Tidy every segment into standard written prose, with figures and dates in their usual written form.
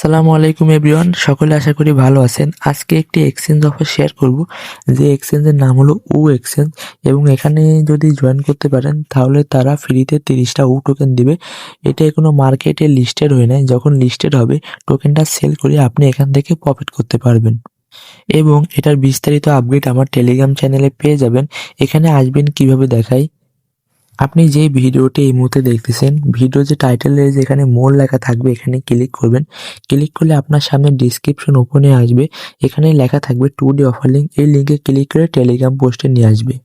আসসালামু আলাইকুম এভরিওয়ান, সকলে আশা করি ভালো আছেন। আজকে একটি এক্সচেঞ্জ অফার শেয়ার করব, যে এক্সচেঞ্জের নাম হলো উ এক্সচেঞ্জ। এবং এখানে যদি জয়েন করতে পারেন তাহলে তারা ফ্রিতে 30টা উ টোকেন দিবে। এটা কোনো মার্কেটে লিস্টেড হয়ে নাই, যখন লিস্টেড হবে টোকেনটা সেল করে আপনি এখান থেকে প্রফিট করতে পারবেন। এবং এটার বিস্তারিত আপডেট আমার টেলিগ্রাম চ্যানেলে পেয়ে যাবেন। এখানে আসবেন কিভাবে দেখাই। আপনি যে ভিডিওটি এই মুহূর্তে দেখতেছেন, ভিডিও যে টাইটেলে যেখানে মোর লেখা থাকবে এখানে ক্লিক করবেন। ক্লিক করলে আপনার সামনে ডিসক্রিপশন ওপেনে আসবে, এখানে লেখা থাকবে 2 ডে অফার লিঙ্ক। এই লিঙ্কে ক্লিক করে টেলিগ্রাম পোস্টে নিয়ে আসবে।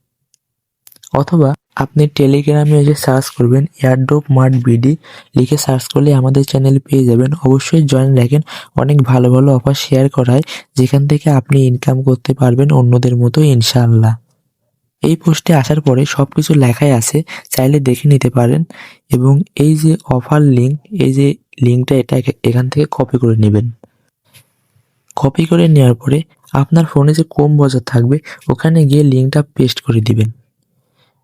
অথবা আপনি টেলিগ্রামে এসে সার্চ করবেন এয়ারড্রপ মার্ট বিডি, লিখে সার্চ করলে আমাদের চ্যানেল পেয়ে যাবেন। অবশ্যই জয়েন রাখেন, অনেক ভালো ভালো অফার শেয়ার করা হয়, যেখান থেকে আপনি ইনকাম করতে পারবেন অন্যদের মতো ইনশাআল্লাহ। এই পোস্টে আসার পরে সবকিছু লেখাই আছে, চাইলে দেখে নিতে পারেন। এবং এই যে অফার লিঙ্ক, এই যে লিঙ্কটা, এটা এখান থেকে কপি করে নেবেন। কপি করে নেওয়ার পরে আপনার ফোনে যে ক্রোম ব্রাউজার থাকবে ওখানে গিয়ে লিঙ্কটা পেস্ট করে দিবেন।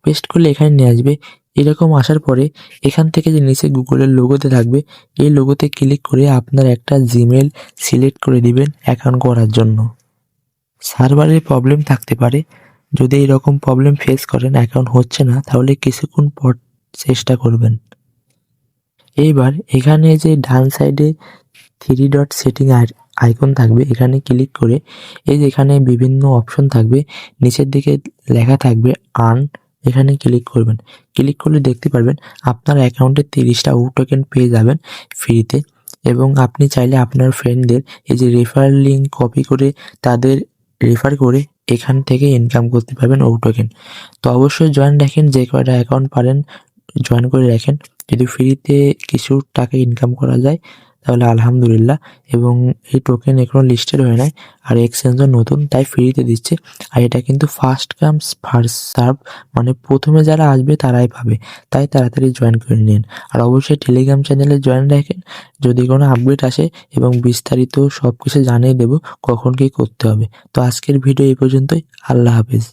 পেস্ট করলে এখানে নিয়ে আসবে। এরকম আসার পরে এখান থেকে যে নিচে গুগলের লোগোতে থাকবে, এই লোগোতে ক্লিক করে আপনার একটা জিমেল সিলেক্ট করে দিবেন অ্যাকাউন্ট করার জন্য। সার্ভারের প্রবলেম থাকতে পারে, যদি এরকম প্রবলেম ফেস করেন অ্যাকাউন্ট হচ্ছে না, তাহলে কিছুক্ষণ পর চেষ্টা করবেন। এইবার এখানে যে ডান সাইডে 3 ডট সেটিং আইকন থাকবে, এখানে ক্লিক করে এই যে এখানে বিভিন্ন অপশন থাকবে, নিচের দিকে লেখা থাকবে আর্ন, এখানে ক্লিক করবেন। ক্লিক করলে দেখতে পারবেন আপনার অ্যাকাউন্টে 30টা উ টোকেন পেয়ে যাবেন ফ্রিতে। এবং আপনি চাইলে আপনার ফ্রেন্ডদের এই যে রেফারেল লিঙ্ক কপি করে তাদের রেফার করে এখান থেকে ইনকাম করতে পারবেন উ টোকেন। তো অবশ্যই জয়েন রাখেন, যে কয়টা অ্যাকাউন্ট পারেন জয়েন করে রাখেন। যদি ফ্রিতে কিছু টাকা ইনকাম করা যায় তাহলে আলহামদুলিল্লাহ। এবং এই টোকেন এখনো লিস্টেড হয় নাই, আর এক্সচেঞ্জও নতুন, তাই ফ্রিতে দিচ্ছে। আর এটা কিন্তু ফার্স্ট কাম ফার্স্ট সার্ভ, মানে প্রথমে যারা আসবে তারাই পাবে, তাই তাড়াতাড়ি জয়েন করে নিন। আর অবশ্যই টেলিগ্রাম চ্যানেলে জয়েন রাখেন, যদি কোনো আপডেট আসে এবং বিস্তারিত সব কিছু জানিয়ে দেবো কখন কী করতে হবে। তো আজকের ভিডিও এই পর্যন্তই। আল্লাহ হাফেজ।